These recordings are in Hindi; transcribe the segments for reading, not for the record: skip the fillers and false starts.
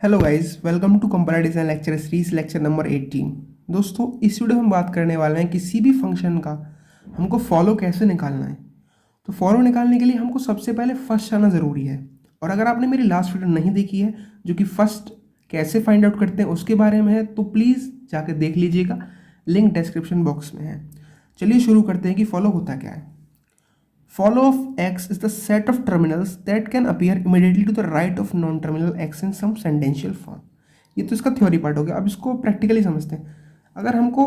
Hello guys, welcome to compiler design lecture series lecture number 18। दोस्तों, इस वीडियो में हम बात करने वाले हैं किसी भी फंक्शन का हमको फॉलो कैसे निकालना है। तो फॉलो निकालने के लिए हमको सबसे पहले फर्स्ट आना ज़रूरी है। और अगर आपने मेरी लास्ट वीडियो नहीं देखी है जो कि फर्स्ट कैसे फाइंड आउट करते हैं उसके बारे में है, तो प्लीज़ जाकर देख लीजिएगा, लिंक डिस्क्रिप्शन बॉक्स में है। चलिए शुरू करते हैं कि फॉलो होता क्या है। Follow of x is the set of terminals that can appear immediately to the right of non-terminal x in some sentential form। ये तो इसका थ्योरी पार्ट हो गया। अब इसको प्रैक्टिकली समझते हैं। अगर हमको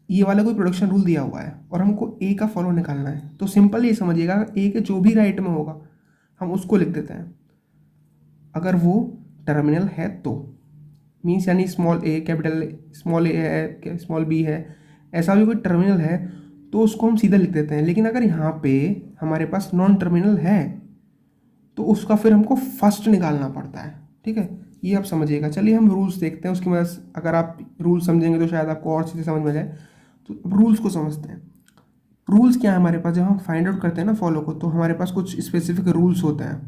ये वाला कोई प्रोडक्शन रूल दिया हुआ है और हमको ए का फॉलो निकालना है, तो सिंपल ये समझिएगा, ए के जो भी राइट में होगा हम उसको लिख देते हैं, अगर वो टर्मिनल है तो। मीन्स यानी स्मॉल ए कैपिटल, स्मॉल ए है, स्मॉल बी है, ऐसा भी कोई टर्मिनल है तो उसको हम सीधा लिख देते हैं। लेकिन अगर यहाँ पे हमारे पास नॉन टर्मिनल है तो उसका फिर हमको फर्स्ट निकालना पड़ता है। ठीक है, ये आप समझिएगा। चलिए हम रूल्स देखते हैं, उसकी मदद से अगर आप रूल समझेंगे तो शायद आपको और सीधे समझ में जाए। तो अब रूल्स को समझते हैं। रूल्स क्या है हमारे पास, जब हम फाइंड आउट करते हैं ना फॉलो को, तो हमारे पास कुछ स्पेसिफिक रूल्स होते हैं।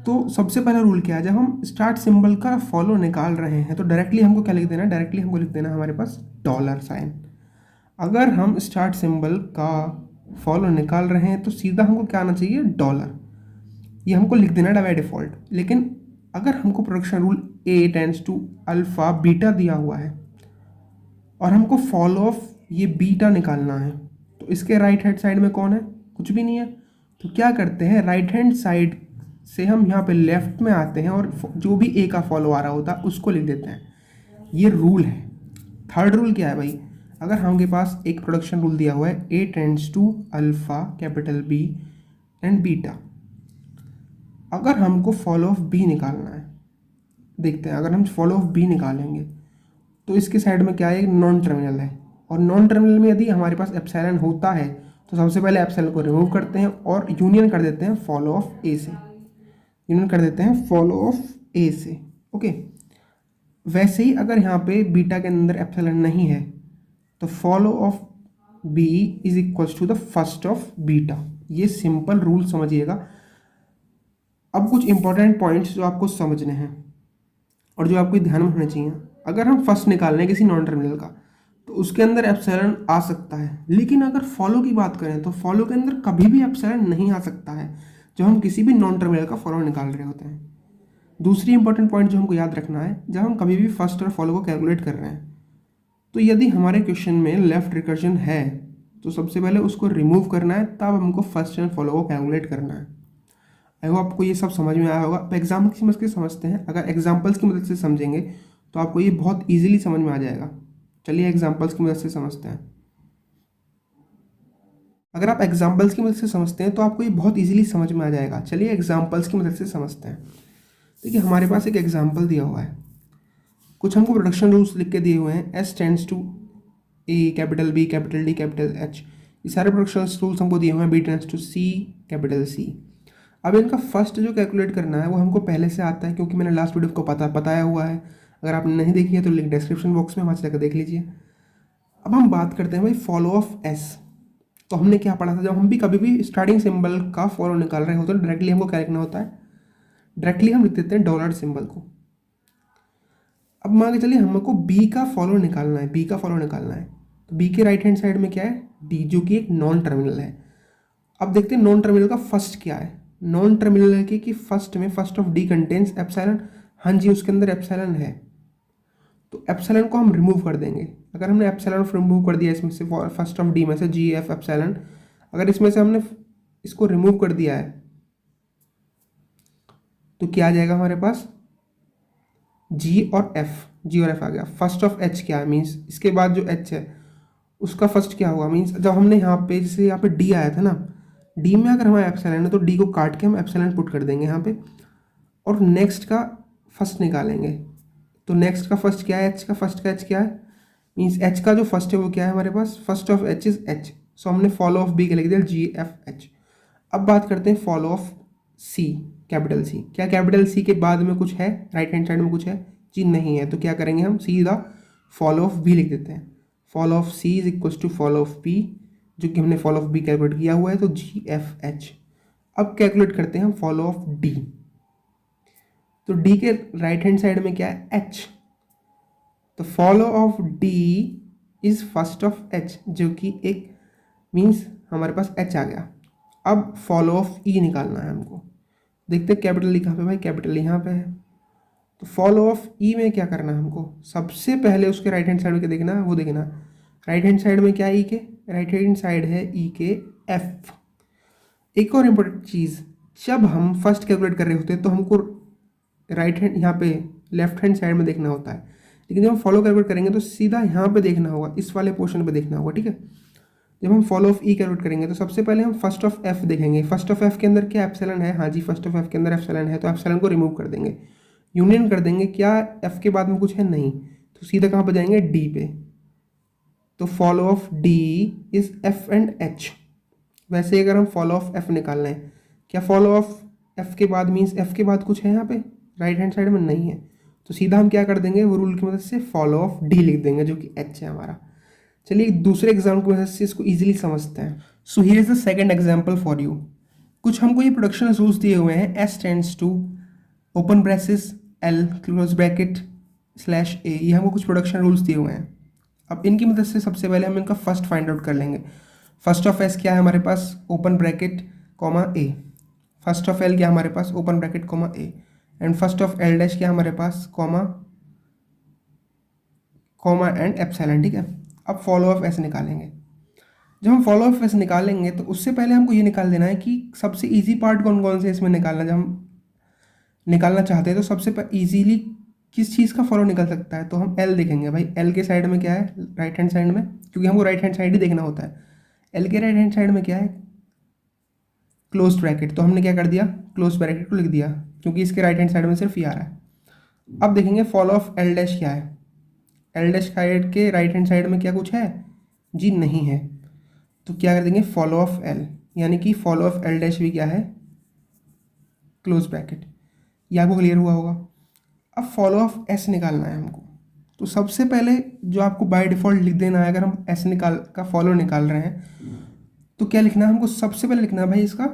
तो सबसे पहला रूल क्या है, जब हम स्टार्ट सिंबल का फॉलो निकाल रहे हैं तो डायरेक्टली हमको क्या लिख देना है, डायरेक्टली हमको लिख देना है हमारे पास डॉलर साइन। अगर हम स्टार्ट सिंबल का फॉलो निकाल रहे हैं तो सीधा हमको क्या आना चाहिए, डॉलर। ये हमको लिख देना है बाय डिफ़ॉल्ट। लेकिन अगर हमको production rule A tends to alpha beta दिया हुआ है और हमको फॉलो ऑफ ये बीटा निकालना है, तो इसके राइट हैंड साइड में कौन है, कुछ भी नहीं है। तो क्या करते हैं, राइट हैंड साइड से हम यहाँ पे लेफ्ट में आते हैं और जो भी ए का फॉलो आ रहा होता है उसको लिख देते हैं। ये रूल है। थर्ड रूल क्या है भाई, अगर हमारे पास एक प्रोडक्शन रूल दिया हुआ है A tends to alpha capital B and beta, अगर हमको फॉलो ऑफ बी निकालना है, देखते हैं अगर हम फॉलो ऑफ बी निकालेंगे तो इसके साइड में क्या है, एक नॉन टर्मिनल है। और नॉन टर्मिनल में यदि हमारे पास एप्सिलॉन होता है तो सबसे पहले एप्सिलॉन को रिमूव करते हैं और यूनियन कर देते हैं फॉलो ऑफ ए से, यूनियन कर देते हैं फॉलो ऑफ ए से। ओके, वैसे ही अगर यहाँ पे बीटा के अंदर एप्सिलॉन नहीं है तो follow of B is equals to the first of beta. ये सिंपल रूल समझिएगा। अब कुछ इंपॉर्टेंट पॉइंट्स जो आपको समझने हैं और जो आपको ध्यान में होने चाहिए। अगर हम फर्स्ट निकाल रहे हैं किसी नॉन टर्मिनल का तो उसके अंदर एप्सिलॉन आ सकता है, लेकिन अगर फॉलो की बात करें तो फॉलो के अंदर कभी भी एप्सिलॉन नहीं आ सकता है जब हम किसी भी नॉन टर्मिनल का फॉलो निकाल रहे होते हैं। दूसरी इंपॉर्टेंट पॉइंट जो हमको याद रखना है, जब हम कभी भी फर्स्ट और फॉलो को कैलकुलेट कर रहे हैं तो यदि हमारे क्वेश्चन में लेफ्ट रिकर्जन है तो सबसे पहले उसको रिमूव करना है, तब हमको फर्स्ट एंड फॉलो को कैलकुलेट करना है। आई होप आपको ये सब समझ में आया होगा। अब एग्जाम्पल की मदद से समझते हैं। अगर एग्जाम्पल्स की मदद से समझेंगे तो आपको ये बहुत ईजिली समझ में आ जाएगा। चलिए एग्जाम्पल्स की मदद से समझते हैं। अगर आप एग्जाम्पल्स की मदद से समझते हैं तो आपको ये बहुत ईजिली समझ में आ जाएगा। चलिए एग्जाम्पल्स की मदद से समझते हैं। देखिए हमारे पास एक एग्जाम्पल दिया हुआ है, कुछ हमको प्रोडक्शन रूल्स लिख के दिए हुए हैं, S tends to A capital B capital D capital H. ये सारे प्रोडक्शन रूल्स हमको दिए हुए हैं, B tends to C capital C. अब इनका फर्स्ट जो कैलकुलेट करना है वो हमको पहले से आता है, क्योंकि मैंने लास्ट वीडियो को बताया हुआ है। अगर आपने नहीं देखी है तो लिंक डिस्क्रिप्शन बॉक्स में वहाँ से जाकर देख लीजिए। अब हम बात करते हैं भाई फॉलो ऑफ एस। तो हमने क्या पढ़ा था, जब हम भी कभी भी स्टार्टिंग सिंबल का फॉलो निकाल रहे होते हैं डायरेक्टली हमको क्या लिखना होता है, डायरेक्टली हम लिख देते हैं डॉलर सिंबल को। अब मान के चलिए हमको बी का फॉलो निकालना है, बी का फॉलो निकालना है तो बी के राइट हैंड साइड में क्या है, डी, जो कि एक नॉन टर्मिनल है। अब देखते हैं नॉन टर्मिनल का फर्स्ट क्या है। नॉन टर्मिनल है कि फर्स्ट में first of D contains epsilon. हाँ जी, उसके अंदर एप्सिलॉन है तो एप्सिलॉन को हम रिमूव कर देंगे। अगर हमने एप्सिलॉन रिमूव कर दिया इसमें से, फर्स्ट ऑफ डी में से जी एफ एप्सिलॉन, अगर इसमें से हमने इसको रिमूव कर दिया है तो क्या आ जाएगा हमारे पास, जी और एफ आ गया। फर्स्ट ऑफ एच क्या है, मीन्स इसके बाद जो एच है उसका फर्स्ट क्या होगा, मीन्स जब हमने यहाँ पे जैसे यहाँ पे डी आया था ना, डी में अगर हमारा एप्सिलॉन है तो डी को काट के हम एप्सिलॉन पुट कर देंगे यहाँ पे और नेक्स्ट का फर्स्ट निकालेंगे। तो नेक्स्ट का फर्स्ट क्या है, एच का फर्स्ट का एच क्या है, मीन्स एच का जो फर्स्ट है वो क्या है हमारे पास, first of H is H. सो हमने फॉलो ऑफ बी के लिख दिया जी एफ एच। अब बात करते हैं follow of C capital C. क्या कैपिटल सी के बाद में कुछ है, राइट हैंड साइड में कुछ है जी, नहीं है। तो क्या करेंगे हम, सीधा फॉलो ऑफ बी लिख देते हैं। Follow of C is equals to follow of B, जो कि हमने फॉलो ऑफ बी कैलकुलेट किया हुआ है, तो जी एफ एच। अब कैलकुलेट करते हैं हम फॉलो ऑफ डी। तो डी के राइट हैंड साइड में क्या है, एच, तो follow of D is first of H, जो कि एक मीन्स हमारे पास एच आ गया। अब फॉलो ऑफ ई निकालना है हमको। देखते हैं कैपिटल ई कहाँ पे भाई, कैपिटल यहाँ पे है। तो फॉलो ऑफ ई में क्या करना है हमको, सबसे पहले उसके राइट हैंड साइड में क्या देखना है, वो देखना। राइट हैंड साइड में क्या है, ई के राइट हैंड साइड है ई के एफ। एक और इम्पोर्टेंट चीज़, जब हम फर्स्ट कैलकुलेट कर रहे होते हैं तो हमको राइट हैंड यहाँ पे लेफ्ट हैंड साइड में देखना होता है, लेकिन जब हम फॉलो कैलकुलेट करेंगे तो सीधा यहाँ पे देखना होगा, इस वाले पोर्शन पे देखना होगा, ठीक है। जब हम फॉलो ऑफ ई कैलकुलेट करेंगे तो सबसे पहले हम फर्स्ट ऑफ एफ देखेंगे। फर्स्ट ऑफ एफ के अंदर क्या एप्सिलॉन है, हाँ जी फर्स्ट ऑफ एफ के अंदर एप्सिलॉन है, तो एप्सिलॉन को रिमूव कर देंगे, यूनियन कर देंगे। क्या एफ के बाद में कुछ है, नहीं, तो सीधा कहाँ पे जाएंगे, डी पे। तो follow of D is F and H. वैसे अगर हम फॉलो ऑफ एफ निकाल रहे हैं, क्या फॉलो ऑफ एफ के बाद मीन्स एफ के बाद कुछ है यहाँ पे राइट हैंड साइड में, नहीं है, तो सीधा हम क्या कर देंगे, वो रूल की मदद से फॉलो ऑफ डी लिख देंगे, जो कि एच है हमारा। चलिए दूसरे एग्जाम्पल की मदद से इसको इजीली समझते हैं। So here is the second example for you. कुछ हमको ये प्रोडक्शन रूल्स दिए हुए हैं, S tends to open braces L close bracket slash A, ये हमको कुछ प्रोडक्शन रूल्स दिए हुए हैं। अब इनकी मदद से सबसे पहले हम इनका फर्स्ट फाइंड आउट कर लेंगे। फर्स्ट ऑफ एस क्या है हमारे पास, open bracket comma A. First of L क्या हमारे पास, open bracket comma A. And first of L dash क्या हमारे पास, कॉमा कॉमा एंड एप्सिलॉन, ठीक है। अब फॉलो ऑफ एस निकालेंगे। जब हम फॉलो ऑफ एस निकालेंगे तो उससे पहले हमको ये निकाल देना है कि सबसे इजी पार्ट कौन कौन से इसमें निकालना। जब हम निकालना चाहते हैं तो सबसे इजीली किस चीज़ का फॉलो निकल सकता है, तो हम एल देखेंगे भाई। एल के साइड में क्या है, राइट हैंड साइड में, क्योंकि हमको राइट हैंड साइड ही देखना होता है। एल के राइट हैंड साइड में क्या है, क्लोज ब्रैकेट, तो हमने क्या कर दिया, क्लोज ब्रैकेट को लिख दिया, क्योंकि इसके राइट हैंड साइड में सिर्फ ये आ रहा है। अब देखेंगे फॉलो ऑफ एल डैश क्या है। एल डैश साइड के राइट हैंड साइड में क्या कुछ है जी, नहीं है, तो क्या कर देंगे, फॉलो ऑफ एल, यानी कि फॉलो ऑफ एल डैश भी क्या है, क्लोज ब्रैकेट। ये आपको क्लियर हुआ होगा। अब फॉलो ऑफ एस निकालना है हमको। तो सबसे पहले जो आपको बाय डिफ़ॉल्ट लिख देना है, अगर हम एस निकाल का फॉलो निकाल रहे हैं तो क्या लिखना है हमको, सबसे पहले लिखना है भाई इसका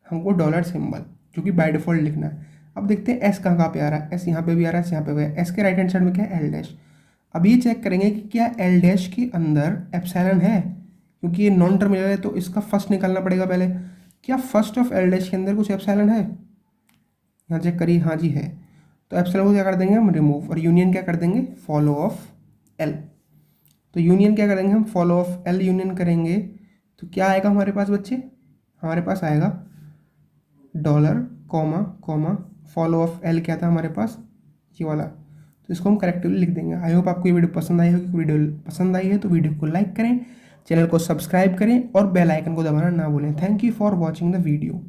हमको डॉलर सिंबल, जो कि बाय डिफ़ॉल्ट लिखना है। अब देखते हैं एस कहाँ पे आ रहा है, एस यहाँ पे भी आ रहा है, एस यहाँ पे भी है। एस के राइट हैंड साइड में क्या है, एल डैश। अब ये चेक करेंगे कि क्या एल डैश के अंदर एप्सिलॉन है, क्योंकि ये नॉन टर्मिनल है तो इसका फर्स्ट निकालना पड़ेगा पहले। क्या फर्स्ट ऑफ एल डैश के अंदर कुछ एप्सिलॉन है, यहाँ चेक करिए, हाँ जी है। तो एप्सिलॉन को क्या कर देंगे हम, रिमूव, और यूनियन क्या कर देंगे, फॉलो ऑफ एल। तो यूनियन क्या करेंगे हम, फॉलो ऑफ एल यूनियन करेंगे, तो क्या आएगा हमारे पास बच्चे, हमारे पास आएगा dollar comma comma follow of L क्या था हमारे पास, ये वाला। तो इसको हम करेक्टिवली लिख देंगे। आई होप आपको ये वीडियो पसंद आई होगी। वीडियो पसंद आई है तो वीडियो को लाइक करें, चैनल को सब्सक्राइब करें और बेल आइकन को दबाना ना भूलें। Thank you for watching the video.